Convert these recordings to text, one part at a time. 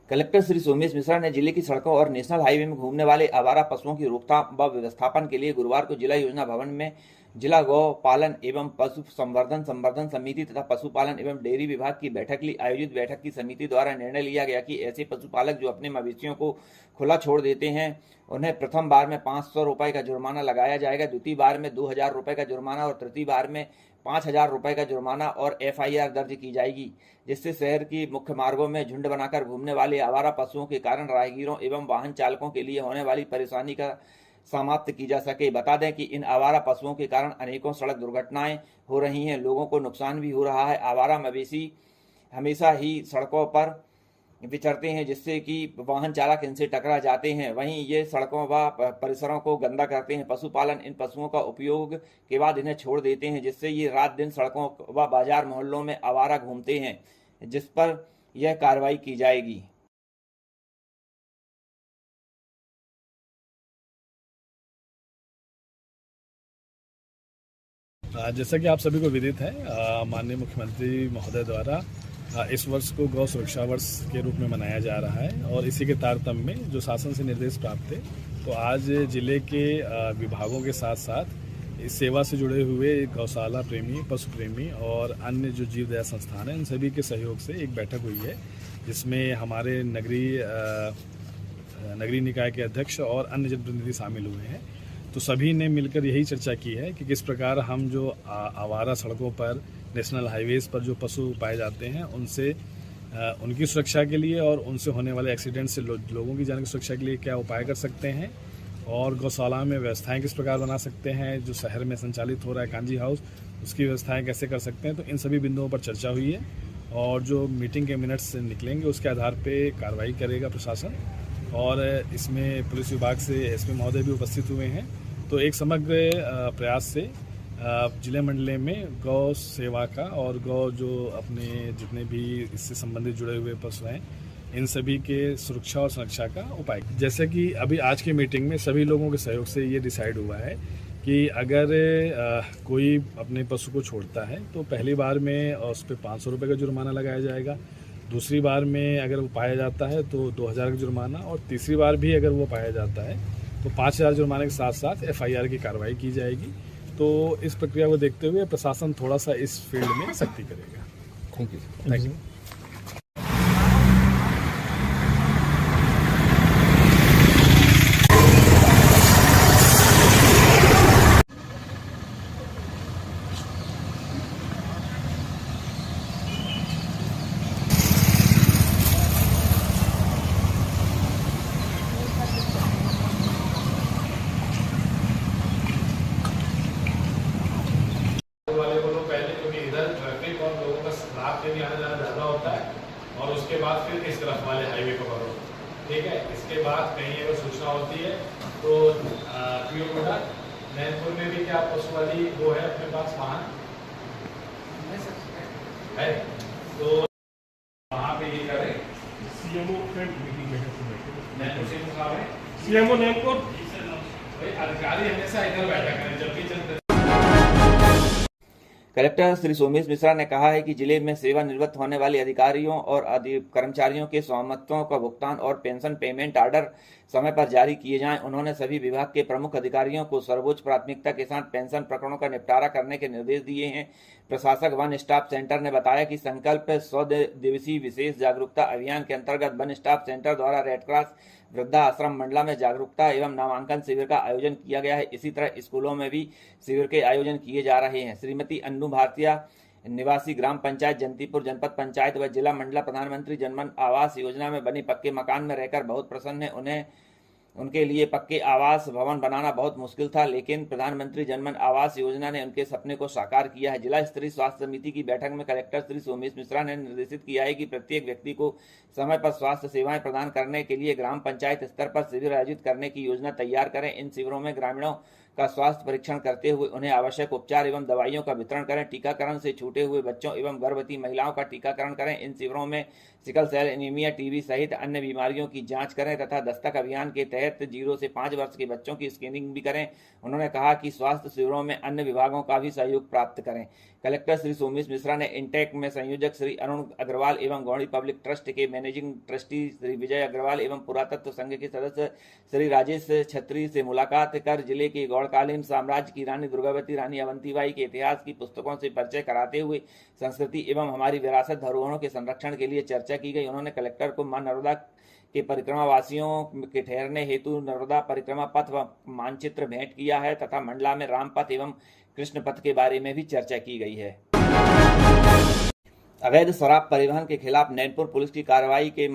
Collector Shri Somesh Mishra ने जिले की सड़कों और नेशनल हाईवे में घूमने वाले आवारा पशुओं की रोकथाम व व्यवस्थापन के लिए गुरुवार को जिला योजना भवन में जिला गौ पालन एवं पशु संवर्धन समिति तथा पशुपालन एवं डेयरी विभाग की बैठक ली। आयोजित बैठक की समिति द्वारा निर्णय लिया गया कि ऐसे पशुपालक जो अपने मवेशियों को खुला छोड़ देते हैं उन्हें प्रथम बार में 500 रुपये का जुर्माना लगाया जाएगा, द्वितीय बार में 2000 रुपये का जुर्माना और तृतीय बार में 5000 रुपये का जुर्माना और FIR दर्ज की जाएगी, जिससे शहर की मुख्य मार्गों में झुंड बनाकर घूमने वाले आवारा पशुओं के कारण राहगीरों एवं वाहन चालकों के लिए होने वाली परेशानी का समाप्त की जा सके। बता दें कि इन आवारा पशुओं के कारण अनेकों सड़क दुर्घटनाएं हो रही हैं, लोगों को नुकसान भी हो रहा है। आवारा मवेशी हमेशा ही सड़कों पर विचरते हैं, जिससे कि वाहन चालक इनसे टकरा जाते हैं। वहीं ये सड़कों व परिसरों को गंदा करते हैं। पशुपालन इन पशुओं का उपयोग के बाद इन्हें छोड़ देते हैं, जिससे ये रात दिन सड़कों व बाजार मोहल्लों में आवारा घूमते हैं, जिस पर यह कार्रवाई की जाएगी। जैसा कि आप सभी को विदित है, माननीय मुख्यमंत्री महोदय द्वारा इस वर्ष को गौ सुरक्षा वर्ष के रूप में मनाया जा रहा है और इसी के तारतम्य में जो शासन से निर्देश प्राप्त थे, तो आज जिले के विभागों के साथ साथ इस सेवा से जुड़े हुए गौशाला प्रेमी, पशु प्रेमी और अन्य जो जीव दया संस्थान हैं, इन सभी के सहयोग से एक बैठक हुई है, जिसमें हमारे नगरीय निकाय के अध्यक्ष और अन्य जनप्रतिनिधि शामिल हुए हैं। तो सभी ने मिलकर यही चर्चा की है कि किस प्रकार हम जो आवारा सड़कों पर, नेशनल हाईवेज पर जो पशु पाए जाते हैं उनसे उनकी सुरक्षा के लिए और उनसे होने वाले एक्सीडेंट से लोगों की जान की सुरक्षा के लिए क्या उपाय कर सकते हैं और गौशाला में व्यवस्थाएं किस प्रकार बना सकते हैं। जो शहर में संचालित हो रहा है कांजी हाउस, उसकी व्यवस्थाएं कैसे कर सकते हैं। तो इन सभी बिंदुओं पर चर्चा हुई है और जो मीटिंग के मिनट्स निकलेंगे उसके आधार पर कार्रवाई करेगा प्रशासन। और इसमें पुलिस विभाग से SP महोदय भी उपस्थित हुए हैं। तो एक समग्र प्रयास से जिले मंडले में गौ सेवा का और गौ जो अपने जितने भी इससे संबंधित जुड़े हुए पशु हैं, इन सभी के सुरक्षा और सुरक्षा का उपाय। जैसे कि अभी आज की मीटिंग में सभी लोगों के सहयोग से ये डिसाइड हुआ है कि अगर कोई अपने पशु को छोड़ता है तो पहली बार में उस पर 500 रुपये का जुर्माना लगाया जाएगा, दूसरी बार में अगर वो पाया जाता है तो 2000 का जुर्माना और तीसरी बार भी अगर वो पाया जाता है तो 5000 जुर्माने के साथ साथ FIR की कार्रवाई की जाएगी। तो इस प्रक्रिया को देखते हुए प्रशासन थोड़ा सा इस फील्ड में सख्ती करेगा। Thank you. वाले को तो पहले, क्योंकि इधर ट्रैफिक और लोगों का रात में भी आना जाना ज़्यादा होता है, और उसके बाद फिर इस तरफ वाले हाईवे को करो, ठीक है। इसके बाद कहीं अगर सूचना होती है तो नैनपुर में भी क्या पशु वाली वो है अपने पास वाहन है, तो वहाँ पे ये करें। CMO नैनपुर अधिकारी हमेशा इधर बैठा करें जब भी चलते। कलेक्टर श्री सोमेश मिश्रा ने कहा है कि जिले में सेवानिवृत्त होने वाले अधिकारियों और कर्मचारियों के स्वामित्वों का भुगतान और पेंशन पेमेंट आर्डर समय पर जारी किए जाएं। उन्होंने सभी विभाग के प्रमुख अधिकारियों को सर्वोच्च प्राथमिकता के साथ पेंशन प्रकरणों का निपटारा करने के निर्देश दिए हैं। प्रशासक वन स्टाफ सेंटर ने बताया कि संकल्प 100 दिवसीय विशेष जागरूकता अभियान के अंतर्गत वन स्टाफ सेंटर द्वारा रेड क्रॉस वृद्धा आश्रम मंडला में जागरूकता एवं नामांकन शिविर का आयोजन किया गया है। इसी तरह स्कूलों में भी शिविर के आयोजन किए जा रहे हैं। श्रीमती अन्नू भारतीय निवासी ग्राम पंचायत जंतीपुर जनपद पंचायत व जिला मंडला प्रधानमंत्री जनमन आवास योजना में बने पक्के मकान में रहकर बहुत प्रसन्न है। उन्हें उनके लिए पक्के आवास भवन बनाना बहुत मुश्किल था, लेकिन प्रधानमंत्री जनमन आवास योजना ने उनके सपने को साकार किया है। जिला स्तरीय स्वास्थ्य समिति की बैठक में कलेक्टर श्री सोमेश मिश्रा ने निर्देशित किया है कि प्रत्येक व्यक्ति को समय पर स्वास्थ्य सेवाएं प्रदान करने के लिए ग्राम पंचायत स्तर पर शिविर आयोजित करने की योजना तैयार करें। इन शिविरों में ग्रामीणों का स्वास्थ्य परीक्षण करते हुए उन्हें आवश्यक उपचार एवं दवाइयों का वितरण करें। टीकाकरण से छूटे हुए बच्चों एवं गर्भवती महिलाओं का टीकाकरण करें। इन शिविरों में सिकल सेल एनीमिया, टीबी सहित अन्य बीमारियों की जांच करें तथा दस्तक अभियान के तहत 0 से 5 वर्ष के बच्चों की स्क्रीनिंग भी करें। उन्होंने कहा कि स्वास्थ्य शिविरों में अन्य विभागों का भी सहयोग प्राप्त करें। कलेक्टर श्री सोमेश मिश्रा ने इंटेक में संयोजक श्री अरुण अग्रवाल एवं गौड़ी पब्लिक ट्रस्ट के मैनेजिंग ट्रस्टी श्री विजय अग्रवाल एवं पुरातत्व संघ के सदस्य श्री राजेश छत्री से मुलाकात कर जिले के गौड़कालीन साम्राज्य की रानी दुर्गावती, रानी अवंतीबाई के इतिहास की पुस्तकों से परिचय कराते हुए संस्कृति एवं हमारी विरासत धरोहरों के संरक्षण के लिए चर्चा की गई। उन्होंने कलेक्टर को मां नर्मदा के परिक्रमा वासियों के ठहरने हेतु नर्मदा परिक्रमा पथ व मानचित्र भेंट किया है तथा मंडला में राम पथ एवं कृष्ण पथ के बारे में भी चर्चा की गई है। अवैध शराब परिवहन के खिलाफ नैनपुर पुलिस की कार्रवाई के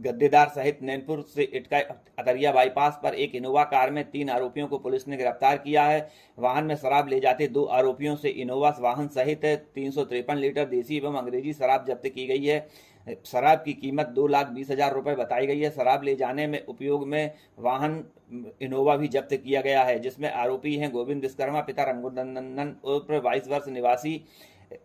गद्देदार सहित नैनपुर से इटका अतरिया बाईपास पर एक इनोवा कार में 3 आरोपियों को पुलिस ने गिरफ्तार किया है। वाहन में शराब ले जाते 2 आरोपियों से इनोवा वाहन सहित 353 लीटर देसी एवं अंग्रेजी शराब जब्त की गई है। शराब की कीमत 2,20,000 रुपये बताई गई है। शराब ले जाने में उपयोग में वाहन इनोवा भी जब्त किया गया है, जिसमें आरोपी हैं गोविंद विश्वकर्मा पिता रंगनंदन उर्फ 22 वर्ष निवासी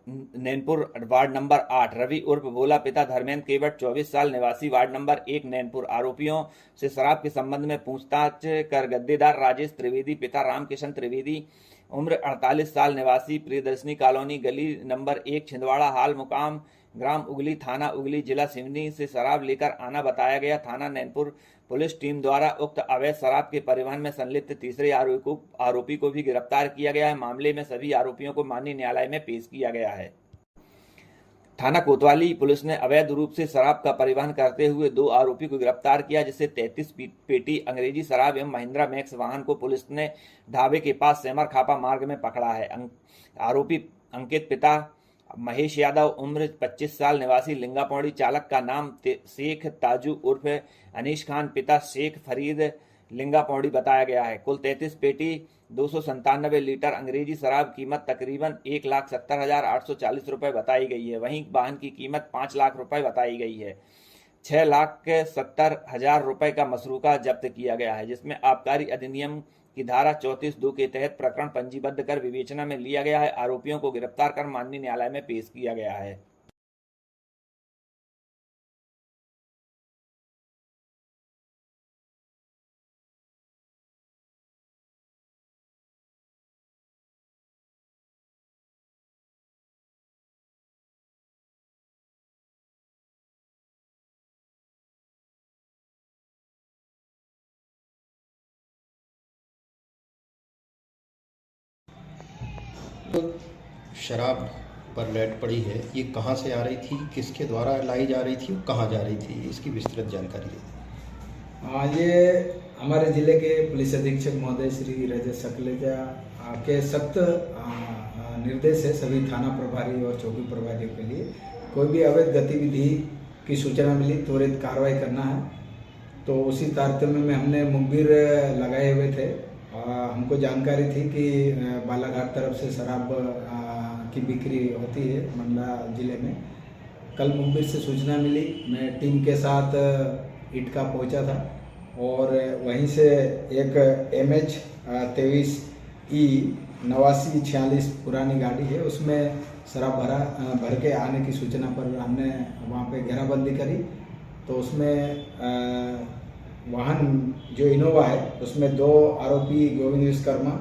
नैनपुर वार्ड नंबर 8, रवि उर्फ भोला पिता धर्मेंद्र केवट 24 साल निवासी वार्ड नंबर 1 नैनपुर। आरोपियों से शराब के संबंध में पूछताछ कर गद्देदार राजेश त्रिवेदी पिता रामकिशन त्रिवेदी उम्र 48 साल निवासी प्रियदर्शनी कॉलोनी गली नंबर 1 छिंदवाड़ा हाल मुकाम ग्राम उगली थाना उगली जिला सिवनी से शराब लेकर आना बताया गया। थाना नैनपुर पुलिस टीम द्वारा उक्त अवैध शराब के परिवहन में संलिप्त तीसरे आरोपी को भी गिरफ्तार किया गया है। मामले में सभी आरोपियों को माननीय न्यायालय में पेश किया गया है। थाना कोतवाली पुलिस ने अवैध रूप से शराब का परिवहन करते हुए 2 आरोपी को गिरफ्तार किया, जिससे 33 पेटी अंग्रेजी शराब एवं महिंद्रा मैक्स वाहन को पुलिस ने ढाबे के पास सेमर खापा मार्ग में पकड़ा है। आरोपी अंकित पिता महेश यादव उम्र 25 साल निवासी लिंगापौड़ी, चालक का नाम शेख ताजू उर्फ अनीश खान पिता शेख फरीद लिंगापौड़ी बताया गया है। कुल 33 पेटी 297 लीटर अंग्रेजी शराब कीमत तकरीबन 1,70,840 रुपये बताई गई है। वहीं वाहन की कीमत 5 लाख रुपए बताई गई है। 6,70,000 रुपये का मसरूका जब्त किया गया है, जिसमें आबकारी अधिनियम की धारा 34(2) के तहत प्रकरण पंजीबद्ध कर विवेचना में लिया गया है। आरोपियों को गिरफ्तार कर माननीय न्यायालय में पेश किया गया है। तो शराब पर रेड पड़ी है, ये कहाँ से आ रही थी, किसके द्वारा लाई जा रही थी, कहाँ जा रही थी, इसकी विस्तृत जानकारी दें। ये हमारे ज़िले के पुलिस अधीक्षक महोदय श्री रजत सकलेजा के सख्त निर्देश है सभी थाना प्रभारी और चौकी प्रभारियों के लिए। कोई भी अवैध गतिविधि की सूचना मिली त्वरित कार्रवाई करना है। तो उसी तारतम्य में हमने मुखबिर लगाए हुए थे। हमको जानकारी थी कि बालाघाट तरफ से शराब की बिक्री होती है मंडला जिले में। कल मुखबिर से सूचना मिली, मैं टीम के साथ इटका पहुंचा था और वहीं से एक MH 23E 8946 पुरानी गाड़ी है, उसमें शराब भर के आने की सूचना पर हमने वहाँ पे घेराबंदी करी। तो उसमें वाहन जो इनोवा है उसमें 2 आरोपी गोविंद विश्वकर्मा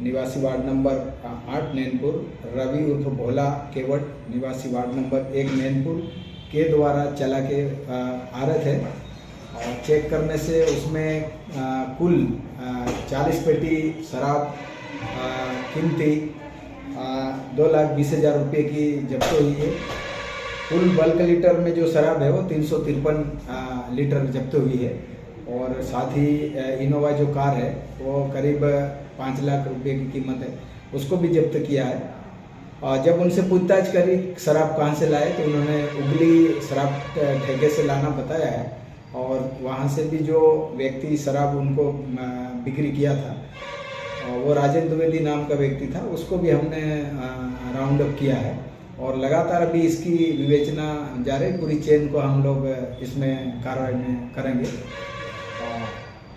निवासी वार्ड नंबर 8 नैनपुर, रवि उर्फ भोला केवट निवासी वार्ड नंबर 1 नैनपुर के द्वारा चला के आ रहे थे। और चेक करने से उसमें कुल 40 पेटी शराब कीमती 2,20,000 रुपये की जब्त हुई है। कुल बल्क लीटर में जो शराब है वो 353 लीटर जब्त हुई है। और साथ ही इनोवा जो कार है वो करीब 5 लाख रुपए की कीमत है, उसको भी जब्त किया है। और जब उनसे पूछताछ करी शराब कहाँ से लाए तो उन्होंने उगली शराब ठेके से लाना बताया है। और वहाँ से भी जो व्यक्ति शराब उनको बिक्री किया था वो राजेंद्र द्विवेदी नाम का व्यक्ति था, उसको भी हमने राउंड अप किया है। और लगातार अभी इसकी विवेचना जारी, पूरी चेन को हम लोग इसमें कार्रवाई में करेंगे।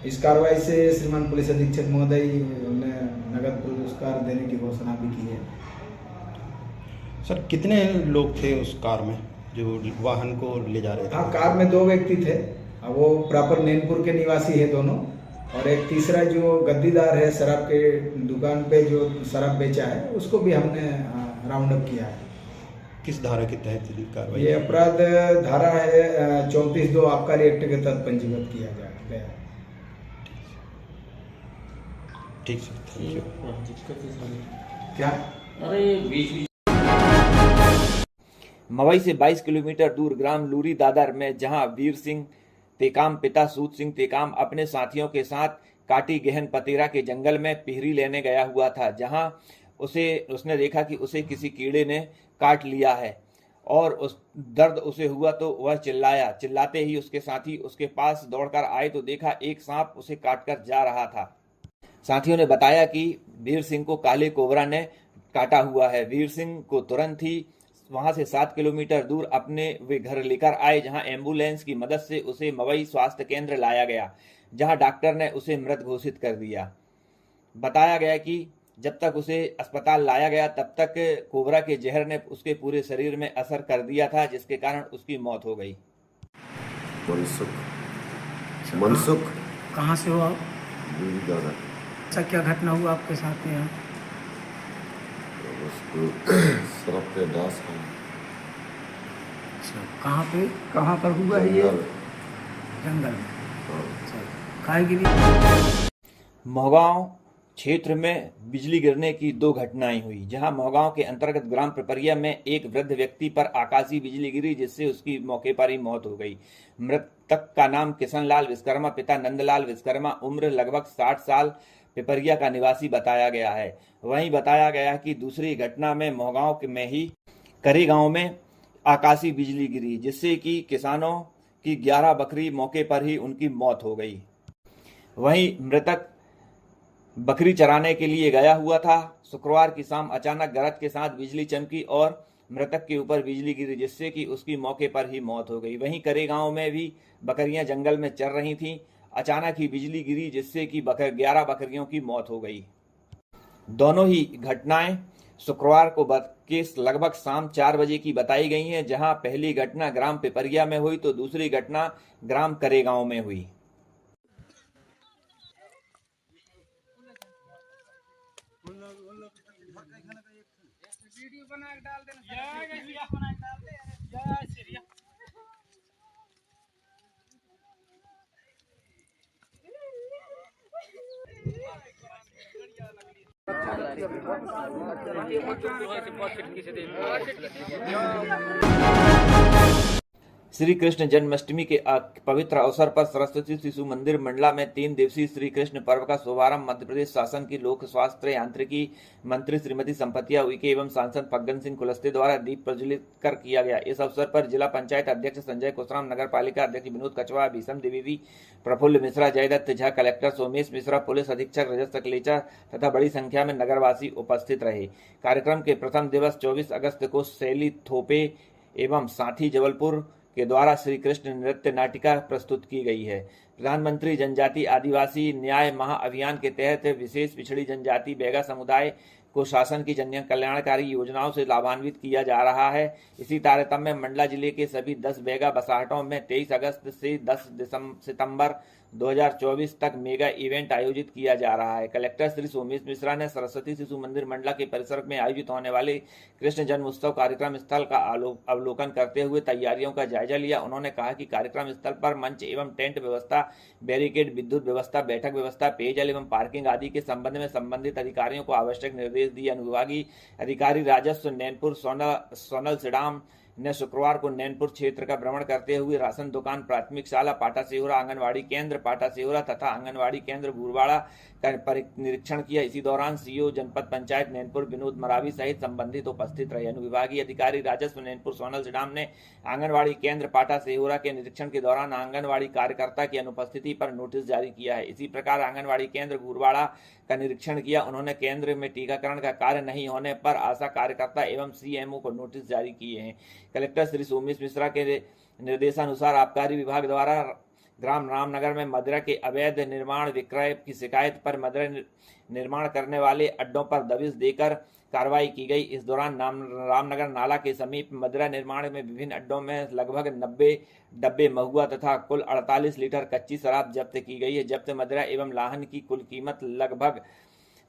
इस कार्रवाई से श्रीमान पुलिस अधीक्षक महोदय ने नगद पुरस्कार देने की घोषणा भी की है। सर कितने लोग थे उस कार में? जो वाहन को ले जा रहे थे? हाँ, कार में 2 व्यक्ति थे। वो प्रॉपर नैनपुर के निवासी है दोनों, और एक तीसरा जो गद्दीदार है, शराब के दुकान पे जो शराब बेचा है, उसको भी हमने राउंड अप किया है। किस धारा के तहत यदि कार्रवाई? ये अपराध धारा है 34(2) आबकारी एक्ट के तहत पंजीबद्ध किया गया है। ठीक सर, थैंक यू। क्या? मवई से 22 किलोमीटर दूर ग्राम लूरी दादर में जहां वीर सिंह तेकाम पिता सूत सिंह तेकाम अपने साथियों के साथ काटी गहन पतेरा के जंगल में पिहरी लेने गया हुआ था, जहां उसने देखा कि उसे किसी कीड़े ने काट लिया है और उस दर्द उसे हुआ तो वह चिल्लाया। चिल्लाते ही उसके साथी उसके पास दौड़कर आए तो देखा एक सांप उसे काटकर जा रहा था। साथियों ने बताया कि वीर सिंह को काले कोबरा ने काटा हुआ है। वीर सिंह को तुरंत ही वहां से 7 किलोमीटर दूर अपने वे घर लेकर आए, जहां एम्बुलेंस की मदद से उसे मवई स्वास्थ्य केंद्र लाया गया, जहां डॉक्टर ने उसे मृत घोषित कर दिया। बताया गया कि जब तक उसे अस्पताल लाया गया तब तक कोबरा के जहर ने उसके पूरे शरीर में असर कर दिया था, जिसके कारण उसकी मौत हो गई। मनसुख कहाँ से हो आप? दादा ऐसा क्या घटना हुआ आपके साथ में यहाँ? उसको सड़क पे दास है। अच्छा, कहाँ पर हुआ है ये? जंगल में। अच्छा, काहे गिरी? मोहगांव क्षेत्र में बिजली गिरने की 2 घटनाएं हुई, जहां मोहगांव के अंतर्गत ग्राम पिपरिया में एक वृद्ध व्यक्ति पर आकाशीय बिजली गिरी, जिससे उसकी मौके पर ही मौत हो गई। मृतक का नाम किशन लाल विश्वकर्मा पिता नंदलाल विश्वकर्मा उम्र लगभग 60 साल पिपरिया का निवासी बताया गया है। वहीं बताया गया कि दूसरी घटना में मोहगांव में ही करे गांव में आकाशीय बिजली गिरी, जिससे कि किसानों की 11 बकरी मौके पर ही उनकी मौत हो गई। वहीं मृतक बकरी चराने के लिए गया हुआ था। शुक्रवार की शाम अचानक गरज के साथ बिजली चमकी और मृतक के ऊपर बिजली गिरी, जिससे कि उसकी मौके पर ही मौत हो गई। वहीं करे गांव में भी बकरियां जंगल में चर रही थीं। अचानक ही बिजली गिरी, जिससे कि 11 बकरियों की मौत हो गई। दोनों ही घटनाएं शुक्रवार को के लगभग शाम 4 बजे की बताई गई हैं, जहां पहली घटना ग्राम पिपरिया में हुई तो दूसरी घटना ग्राम करे गांव में हुई। श्री कृष्ण जन्माष्टमी के पवित्र अवसर पर सरस्वती शिशु मंदिर मंडला में 3 दिवसीय श्री कृष्ण पर्व का शुभारंभ मध्य प्रदेश शासन की लोक स्वास्थ्य यांत्रिकी मंत्री श्रीमती संपतिया उइके एवं सांसद फग्गन सिंह कुलस्ते द्वारा दीप प्रज्वलित कर किया गया। इस अवसर पर जिला पंचायत अध्यक्ष संजय कुशराम, नगर पालिका अध्यक्ष विनोद कछवा, भीषम द्विवेदी, प्रफुल्ल मिश्रा, जयदत्त झा, कलेक्टर सोमेश मिश्रा, पुलिस अधीक्षक रजत सकलेचा तथा बड़ी संख्या में नगरवासी उपस्थित रहे। कार्यक्रम के प्रथम दिवस 24 अगस्त को शैली थोपे एवं साथी जबलपुर के द्वारा श्री कृष्ण नृत्य नाटिका प्रस्तुत की गई है। प्रधानमंत्री जनजाति आदिवासी न्याय महाअभियान के तहत विशेष पिछड़ी जनजाति बैगा समुदाय को शासन की जन कल्याणकारी योजनाओं से लाभान्वित किया जा रहा है। इसी तारतम्य में मंडला जिले के सभी 10 बैगा बसाहटों में 23 अगस्त से 10 सितंबर 2024 तक मेगा इवेंट आयोजित किया जा रहा है। कलेक्टर श्री सोमेश मिश्रा ने सरस्वती शिशु मंदिर मंडला के परिसर में आयोजित होने वाले कृष्ण जन्मोत्सव कार्यक्रम स्थल का अवलोकन करते हुए तैयारियों का जायजा लिया। उन्होंने कहा कि कार्यक्रम स्थल पर मंच एवं टेंट व्यवस्था, बैरिकेड, विद्युत व्यवस्था, बैठक व्यवस्था, पेयजल एवं पार्किंग आदि के संबंध में संबंधित अधिकारियों को आवश्यक निर्देश दिए। अनुविभागीय अधिकारी राजस्व नैनपुर सोनल सिडाम ने शुक्रवार को नैनपुर क्षेत्र का भ्रमण करते हुए राशन दुकान, प्राथमिक शाला पाटा सेहुरा, आंगनवाड़ी केंद्र पाटा सेहुरा तथा आंगनवाड़ी केंद्र गुरवाड़ा का निरीक्षण किया। इसी दौरान सीओ जनपद पंचायत नैनपुर विनोद मरावी सहित संबंधित उपस्थित रहे। अनुविभागीय अधिकारी राजस्व नैनपुर सोनल सिडाम ने आंगनवाड़ी केंद्र पाटा सेहुरा के निरीक्षण के दौरान आंगनवाड़ी कार्यकर्ता की अनुपस्थिति पर नोटिस जारी किया है। इसी प्रकार आंगनवाड़ी केंद्र गुरवाड़ा का निरीक्षण किया। उन्होंने केंद्र में टीकाकरण का कार्य नहीं होने पर आशा कार्यकर्ता एवं सीएमओ को नोटिस जारी किए हैं। कलेक्टर श्री सोमेश मिश्रा के निर्देशानुसार आबकारी विभाग द्वारा ग्राम रामनगर में मदिरा के अवैध निर्माण विक्रय की शिकायत पर मदिरा निर्माण करने वाले अड्डों पर दबिश देकर कार्रवाई की गई। इस दौरान रामनगर नाला के समीप मदिरा निर्माण में विभिन्न अड्डों में लगभग 90 डब्बे महुआ तथा कुल 48 लीटर कच्ची शराब जब्त की गई है। जब्त मदिरा एवं लाहन की कुल कीमत लगभग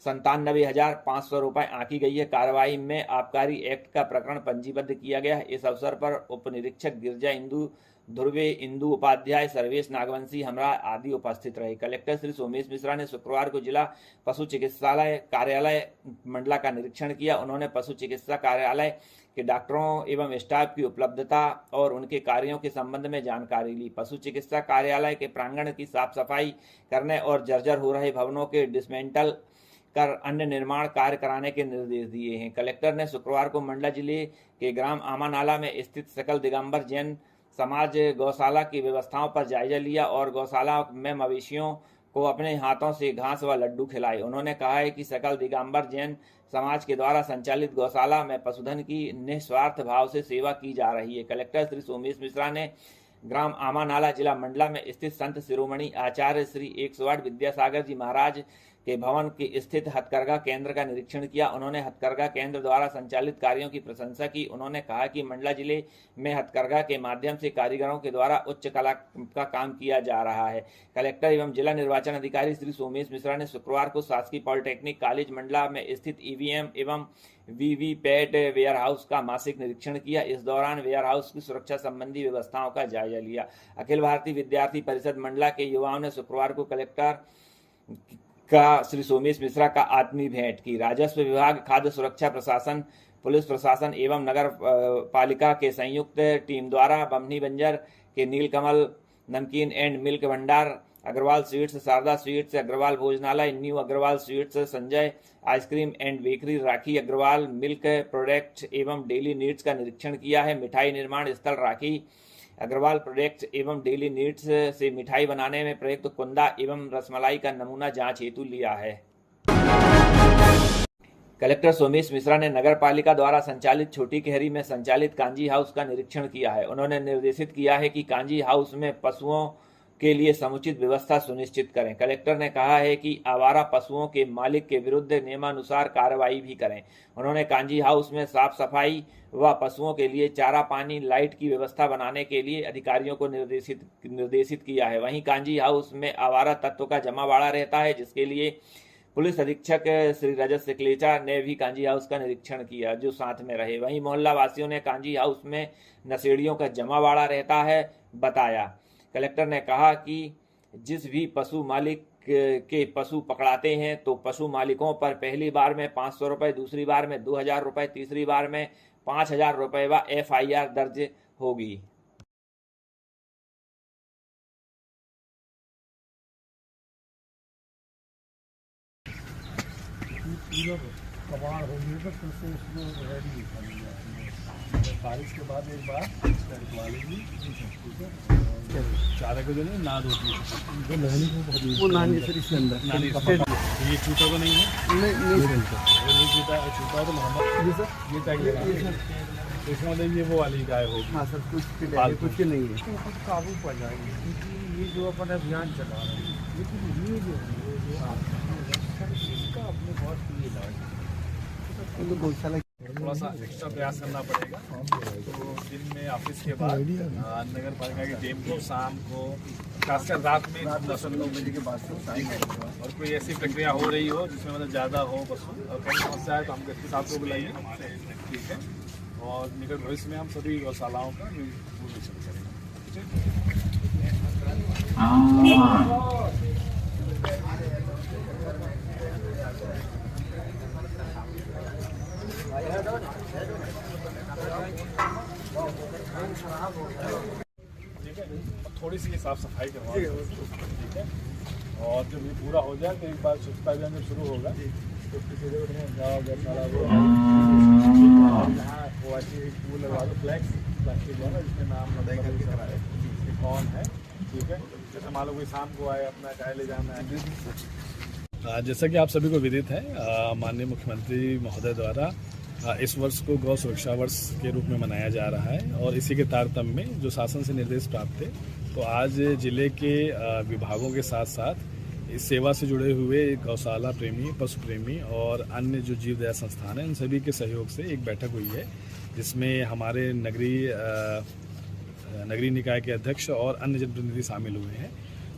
97,500 रुपये आंकी गई है। कार्रवाई में आबकारी एक्ट का प्रकरण पंजीबद्ध किया गया है। इस अवसर पर उप निरीक्षक गिरजा इंदु, ध्रुवे इंदु उपाध्याय, सर्वेश नागवंशी हमरा आदि उपस्थित रहे। कलेक्टर श्री सोमेश मिश्रा ने शुक्रवार को जिला पशु चिकित्सालय कार्यालय मंडला का निरीक्षण किया। उन्होंने पशु चिकित्सा कार्यालय के डॉक्टरों एवं स्टाफ की उपलब्धता और उनके कार्यों के संबंध में जानकारी ली। पशु चिकित्सा कार्यालय के प्रांगण की साफ सफाई करने और जर्जर हो रहे भवनों के डिसमेंटल कर अन्य निर्माण कार्य कराने के निर्देश दिए हैं। कलेक्टर ने शुक्रवार को मंडला जिले के ग्राम आमानाला में स्थित सकल दिगंबर जैन समाज गौशाला की व्यवस्थाओं पर जायजा लिया और गौशाला में मवेशियों को अपने हाथों से घास व लड्डू खिलाए। उन्होंने कहा है कि सकल दिगंबर जैन समाज के द्वारा संचालित गौशाला में पशुधन की निस्वार्थ भाव से सेवा की जा रही है। कलेक्टर श्री सोमेश मिश्रा ने ग्राम आमानाला जिला मंडला में स्थित संत शिरोमणि आचार्य श्री 108 विद्यासागर जी महाराज के भवन की स्थित हथकरघा केंद्र का निरीक्षण किया। उन्होंने हथकरघा केंद्र द्वारा संचालित कार्यों की प्रशंसा की। उन्होंने कहा कि मंडला जिले में हथकरघा के माध्यम से कारीगरों के द्वारा उच्च कला का काम किया जा रहा है। कलेक्टर एवं जिला निर्वाचन अधिकारी श्री सोमेश मिश्रा ने शुक्रवार को शासकीय पॉलिटेक्निक कॉलेज मंडला में स्थित ईवीएम एवं वीवीपैट वेयरहाउस का मासिक निरीक्षण किया। इस दौरान वेयरहाउस की सुरक्षा संबंधी व्यवस्थाओं का जायजा लिया। अखिल भारतीय विद्यार्थी परिषद मंडला के युवाओं ने शुक्रवार को कलेक्टर का श्री सोमेश मिश्रा का आत्मीय भेंट की। राजस्व विभाग, खाद्य सुरक्षा प्रशासन, पुलिस प्रशासन एवं नगर पालिका के संयुक्त टीम द्वारा बमनी बंजर के नीलकमल नमकीन and milk Bhandar, Agrawal sweets, Sharda sweets, Agrawal Bhojanalaya, new Agrawal sweets, Sanjay ice cream and bakery, Rakhi Agrawal milk products एवं डेली नीड्स का निरीक्षण किया है। मिठाई निर्माण स्थल राखी अग्रवाल प्रोडक्ट्स एवं डेली नीड्स से मिठाई बनाने में प्रयुक्त कुंदा एवं रसमलाई का नमूना जांच हेतु लिया है। कलेक्टर सोमेश मिश्रा ने नगर पालिका द्वारा संचालित छोटी कहरी में संचालित कांजी हाउस का निरीक्षण किया है। उन्होंने निर्देशित किया है कि कांजी हाउस में पशुओं के लिए समुचित व्यवस्था सुनिश्चित करें। कलेक्टर ने कहा है कि आवारा पशुओं के मालिक के विरुद्ध नियमानुसार कार्रवाई भी करें। उन्होंने कांजी हाउस में साफ सफाई व पशुओं के लिए चारा, पानी, लाइट की व्यवस्था बनाने के लिए अधिकारियों को निर्देशित किया है। वहीं कांजी हाउस में आवारा तत्व का जमावाड़ा रहता है, जिसके लिए पुलिस अधीक्षक श्री रजत सिकलेचा ने भी कांजी हाउस का निरीक्षण किया, जो साथ में रहे। वहीं मोहल्ला वासियों ने कांजी हाउस में नशेड़ियों का जमावाड़ा रहता है बताया। कलेक्टर ने कहा कि जिस भी पशु मालिक के पशु पकड़ाते हैं तो पशु मालिकों पर पहली बार में 500 रुपये, दूसरी बार में 2000 रुपये, तीसरी बार में 5000 रुपये व FIR दर्ज होगी। बारिश के बाद एक बार करवा लेंगी, चारे को जो है ना होती है वो नानी सर इसके अंदर ये चूता तो नहीं है, नहीं चूता तो मोहम्मद जी सर ये टैग इसमें मतलब ये वो वाली गाय होगी। हाँ सर, कुछ के नहीं है, काबू पा जाएगी क्योंकि ये जो अपन अभियान चला रहे हैं, लेकिन ये जो इसका अपने बहुत ये गौशाला थोड़ा सा एक्स्ट्रा प्रयास करना पड़ेगा। तो दिन में ऑफिस के बाद नगर पालिका की टीम को शाम को, खासकर रात में 9 बजे के बाद और कोई ऐसी प्रक्रिया हो रही हो जिसमें मतलब ज़्यादा हो पशु और कहीं समस्या है तो हम इसके साथ को बुलाइए, ठीक है। और निकट भविष्य में हम सभी गौशालाओं का निरीक्षण करेंगे। ठीक है, थोड़ी सी साफ सफाई करवा, ठीक है। और जब ये पूरा हो जाए तो एक बार स्वच्छता अभियान जब शुरू होगा तो किसी जगह गौशाला वो लगा दो फ्लैक्स प्लास्टिक वाला, जिसमें नाम लगाए कौन है, ठीक है। जैसे मान लो कोई शाम को आए अपना गाय ले जाना है। जैसा कि आप सभी को विदित है, माननीय मुख्यमंत्री महोदय द्वारा इस वर्ष को गौ सुरक्षा वर्ष के रूप में मनाया जा रहा है और इसी के तारतम्य में जो शासन से निर्देश प्राप्त थे, तो आज जिले के विभागों के साथ साथ इस सेवा से जुड़े हुए गौशाला प्रेमी, पशु प्रेमी और अन्य जो जीव दया संस्थान हैं, इन सभी के सहयोग से एक बैठक हुई है, जिसमें हमारे नगरीय निकाय के अध्यक्ष और अन्य जनप्रतिनिधि शामिल हुए हैं।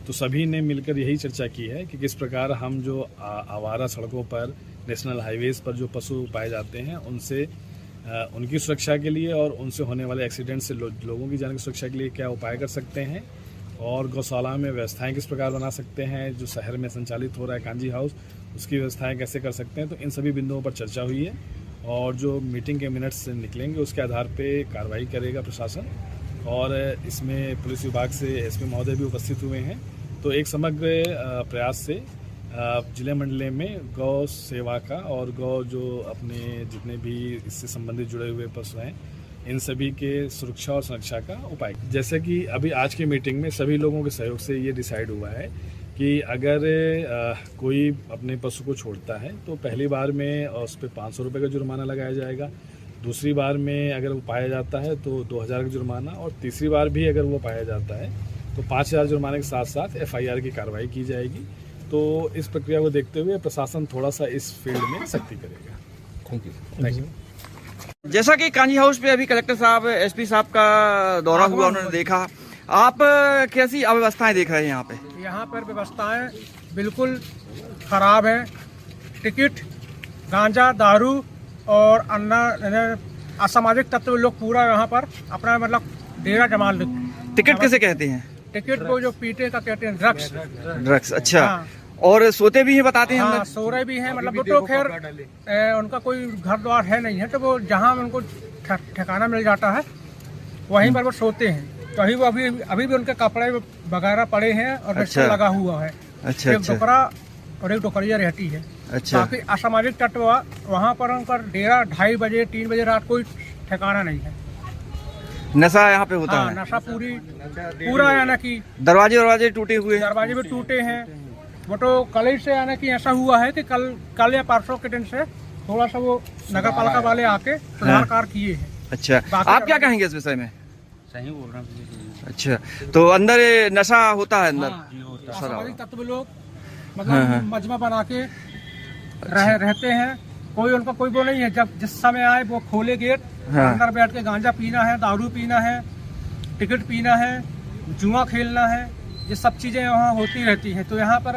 तो सभी ने मिलकर यही चर्चा की है कि किस प्रकार हम जो आवारा सड़कों पर, नेशनल हाईवेज पर जो पशु पाए जाते हैं, उनसे उनकी सुरक्षा के लिए और उनसे होने वाले एक्सीडेंट से लोगों की जान की सुरक्षा के लिए क्या उपाय कर सकते हैं, और गौशाला में व्यवस्थाएं किस प्रकार बना सकते हैं। जो शहर में संचालित हो रहा है कांजी हाउस, उसकी व्यवस्थाएं कैसे कर सकते हैं। तो इन सभी बिंदुओं पर चर्चा हुई है, और जो मीटिंग के मिनट्स निकलेंगे उसके आधार पर कार्रवाई करेगा प्रशासन। और इसमें पुलिस विभाग से एसपी महोदय भी उपस्थित हुए हैं। तो एक समग्र प्रयास से जिले मंडले में गौ सेवा का और गौ जो अपने जितने भी इससे संबंधित जुड़े हुए पशु हैं, इन सभी के सुरक्षा और संरक्षा का उपाय। जैसे कि अभी आज की मीटिंग में सभी लोगों के सहयोग से ये डिसाइड हुआ है कि अगर कोई अपने पशु को छोड़ता है तो पहली बार में उस पर 500 रुपये का जुर्माना लगाया जाएगा, दूसरी बार में अगर वो पाया जाता है तो 2000 का जुर्माना, और तीसरी बार भी अगर वो पाया जाता है तो 5000 जुर्माने के साथ साथ FIR की कार्रवाई की जाएगी। तो इस प्रक्रिया को देखते हुए प्रशासन थोड़ा सा इस फील्ड में सख्ती करेगा। Thank you. जैसा कि कांजी हाउस पे अभी कलेक्टर साहब, SP साहब का दौरा हुआ, उन्होंने देखा, आप कैसी अव्यवस्थाएं देख रहे हैं यहाँ पे? यहाँ पर व्यवस्थाएं बिल्कुल खराब है। टिकट, गांजा, दारू और अन्य असामाजिक तत्व लोग पूरा यहाँ पर अपना मतलब डेरा जमा लेते। टिकट किसे कहते हैं? टिकट को जो पीटे का कहते हैं, ड्रग्स। अच्छा। हाँ। और सोते भी हैं बताते हैं? हाँ, सो रहे भी हैं। मतलब वो तो खैर उनका कोई घर द्वार है नहीं है, तो वो जहाँ उनको ठिकाना मिल जाता है वहीं पर वो सोते हैं। तो वो अभी भी उनके कपड़े वगैरह पड़े हैं और बिस्तर लगा हुआ है। अच्छा। एक टुकड़ा और एक टुकड़िया रहती है। अच्छा। बाकी असामाजिक तत्व वहाँ पर उनका डेरा 2:30 बजे 3 बजे रात कोई ठिकाना नहीं है। नशा यहाँ पे होता है? नशा पूरा यानी कि दरवाजे टूटे हुए? दरवाजे भी टूटे हैं। वो तो कल ही से यानी कि ऐसा हुआ है कि कल या परसों के दिन से थोड़ा सा वो नगर पालिका वाले आके सुधार कार्य किए हैं। अच्छा, आप क्या कहेंगे इस विषय में? सही बोल रहा हूँ। अच्छा, तो अंदर नशा होता है अंदर? सामाजिक तत्व लोग मतलब मजमा बना के रहते हैं। कोई उनका कोई वो नहीं है। जब जिस समय आए वो खोले गेट, अंदर बैठ के गांजा पीना है, दारू पीना है, टिकट पीना है, जुआ खेलना है, ये सब चीजें वहाँ होती रहती हैं। तो यहाँ पर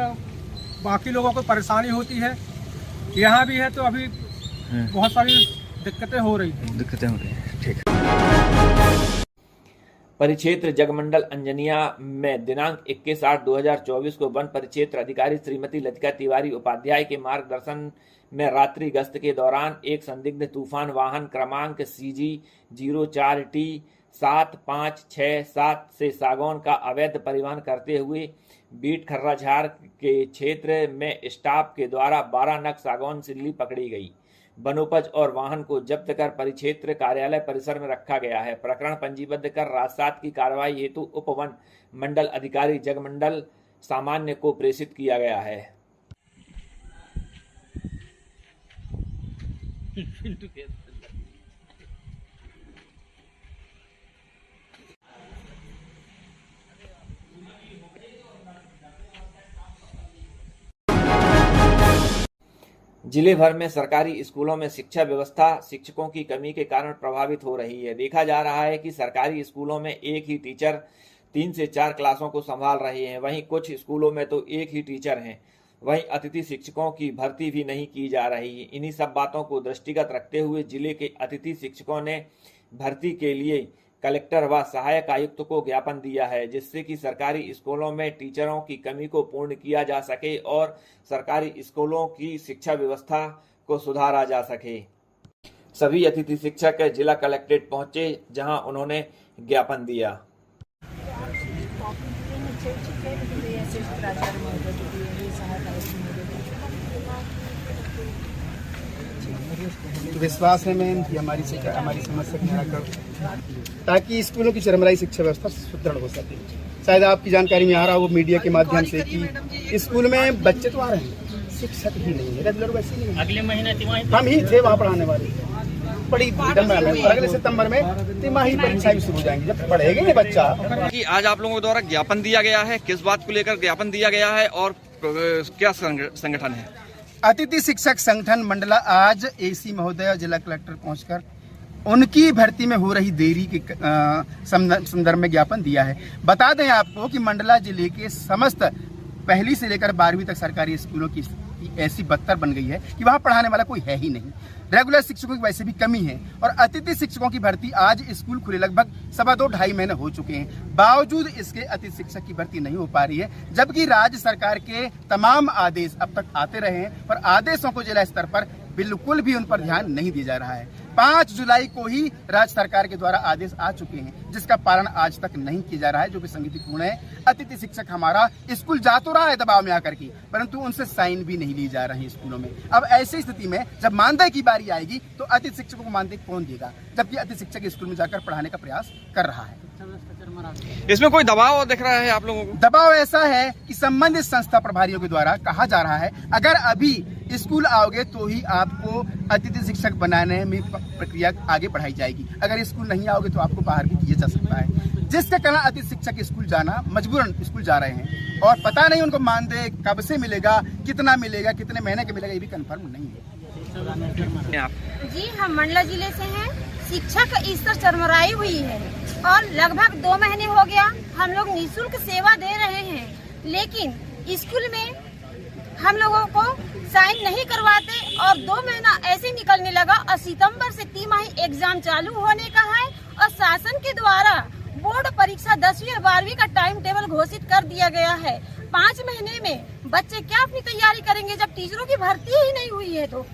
बाकी लोगों को परेशानी होती है, यहाँ भी है। तो अभी बहुत सारी दिक्कतें हो रही हैं। ठीक। परिक्षेत्र जगमंडल अंजनिया में दिनांक 21/8/2024 को वन परिक्षेत्र अधिकारी श्रीमती लतिका तिवारी उपाध्याय के मार्गदर्शन में रात्रि गश्त के दौरान एक संदिग्ध तूफान वाहन क्रमांक CG 04T 7567 से सागौन का अवैध परिवहन करते हुए बीट खर्राझाड़ के क्षेत्र में स्टाफ के द्वारा 12 नग सागौन सिल्ली पकड़ी गई। वनोपज और वाहन को जब्त कर परिक्षेत्र कार्यालय परिसर में रखा गया है। प्रकरण पंजीबद्ध कर राजसात की कार्रवाई हेतु उप वन मंडल अधिकारी जगमंडल सामान्य को प्रेषित किया गया है। जिले भर में सरकारी स्कूलों में शिक्षा व्यवस्था शिक्षकों की कमी के कारण प्रभावित हो रही है। देखा जा रहा है कि सरकारी स्कूलों में एक ही टीचर 3 से 4 क्लासों को संभाल रहे हैं। वहीं कुछ स्कूलों में तो एक ही टीचर हैं। वहीं अतिथि शिक्षकों की भर्ती भी नहीं की जा रही है। इन्हीं सब बातों को दृष्टिगत रखते हुए जिले के अतिथि शिक्षकों ने भर्ती के लिए कलेक्टर व सहायक आयुक्त को ज्ञापन दिया है, जिससे कि सरकारी स्कूलों में टीचरों की कमी को पूर्ण किया जा सके और सरकारी स्कूलों की शिक्षा व्यवस्था को सुधारा जा सके। सभी अतिथि शिक्षक जिला कलेक्ट्रेट पहुंचे, जहां उन्होंने ज्ञापन दिया। विश्वास है मैम कि हमारी समस्या का निराकरण, ताकि स्कूलों की चरमराई शिक्षा व्यवस्था सुदृढ़ हो सके। शायद आपकी जानकारी में आ रहा हो मीडिया के माध्यम से कि स्कूल में बच्चे तो आ रहे हैं, शिक्षक ही नहीं है, रेगुलर वैसे नहीं है। अगले महीने हम ही थे वहाँ पढ़ाने वाले, बड़ी विडंबना है। अगले सितंबर में तिमाही परीक्षा भी शुरू हो जाएंगी, जब पढ़ेगा नहीं बच्चा। कि आज आप लोगों के द्वारा ज्ञापन दिया गया है, किस बात को लेकर ज्ञापन दिया गया है और क्या संगठन है? अतिथि शिक्षक संगठन मंडला आज एसी महोदय और जिला कलेक्टर पहुंचकर उनकी भर्ती में हो रही देरी के संदर्भ में ज्ञापन दिया है। बता दें आपको कि मंडला जिले के समस्त पहली से लेकर 12वीं तक सरकारी स्कूलों की ऐसी बदतर बन गई है कि वहां पढ़ाने वाला कोई है ही नहीं। रेगुलर शिक्षकों की वैसे भी कमी है और अतिथि शिक्षकों की भर्ती आज स्कूल खुले लगभग 2.5 महीने हो चुके हैं, बावजूद इसके अतिथि शिक्षक की भर्ती नहीं हो पा रही है, जबकि राज्य सरकार के तमाम आदेश अब तक आते रहे हैं और आदेशों को जिला स्तर पर बिल्कुल भी उन पर ध्यान नहीं दिया जा रहा है। 5 जुलाई को ही राज्य सरकार के द्वारा आदेश आ चुके हैं, जिसका पालन आज तक नहीं किया जा रहा है, जो कि संगीतपूर्ण है। अतिथि शिक्षक हमारा स्कूल जा तो रहा है दबाव में आकर के, परंतु उनसे साइन भी नहीं ली जा रही स्कूलों में। अब ऐसी स्थिति में जब मानदेय की बारी आएगी तो अतिथि शिक्षकों को मानदेय कौन देगा, जबकि अतिथि शिक्षक स्कूल में जाकर पढ़ाने का प्रयास कर रहा है। इसमें कोई दबाव दिख रहा है आप लोगों को? दबाव ऐसा है कि संबंधित संस्था प्रभारियों के द्वारा कहा जा रहा है, अगर अभी स्कूल आओगे तो ही आपको अतिथि शिक्षक बनाने में प्रक्रिया आगे बढ़ाई जाएगी, अगर स्कूल नहीं आओगे तो आपको बाहर भी किया जा सकता है, जिसके कारण अतिथि शिक्षक स्कूल जाना मजबूरन स्कूल जा रहे हैं और पता नहीं उनको मानदेय कब से मिलेगा, कितना मिलेगा, कितने महीने का मिलेगा, ये भी कंफर्म नहीं है। जी हम मंडला जिले से हैं। शिक्षा का स्तर चरमराई हुई है और लगभग 2 महीने हो गया हम लोग निःशुल्क सेवा दे रहे हैं, लेकिन स्कूल में हम लोगों को साइन नहीं करवाते और 2 महीना ऐसे निकलने लगा और सितंबर से 3 माही एग्जाम चालू होने का है और शासन के द्वारा बोर्ड परीक्षा 10वीं और 12वीं का टाइम टेबल घोषित कर दिया गया है। 5 महीने में बच्चे क्या अपनी तैयारी करेंगे जब टीचरों की भर्ती ही नहीं हुई है? तो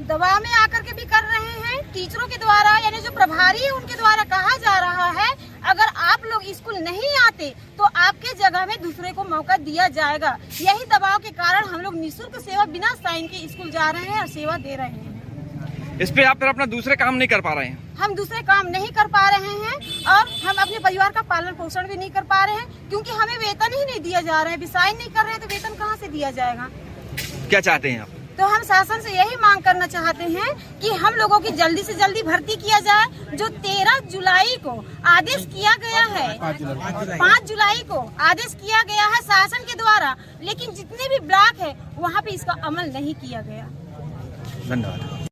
दबाव में आकर के भी कर रहे हैं टीचरों के द्वारा, यानी जो प्रभारी है उनके द्वारा कहा जा रहा है अगर आप लोग स्कूल नहीं आते तो आपके जगह में दूसरे को मौका दिया जाएगा। यही दबाव के कारण हम लोग निःशुल्क सेवा बिना साइन के स्कूल जा रहे हैं और सेवा दे रहे हैं। इस पे आप फिर अपना दूसरे काम नहीं कर पा रहे हैं? हम दूसरे काम नहीं कर पा रहे हैं और हम अपने परिवार का पालन पोषण भी नहीं कर पा रहे हैं, क्योंकि हमें वेतन ही नहीं दिया जा रहा है। साइन नहीं कर रहे हैं तो वेतन कहाँ से दिया जाएगा? क्या चाहते हैं आप? तो हम शासन से यही मांग करना चाहते हैं कि हम लोगों की जल्दी से जल्दी भर्ती किया जाए। जो 13 जुलाई को आदेश किया गया है, 5 जुलाई को आदेश किया गया है शासन के द्वारा, लेकिन जितने भी ब्लॉक है वहाँ पे इसका अमल नहीं किया गया। धन्यवाद।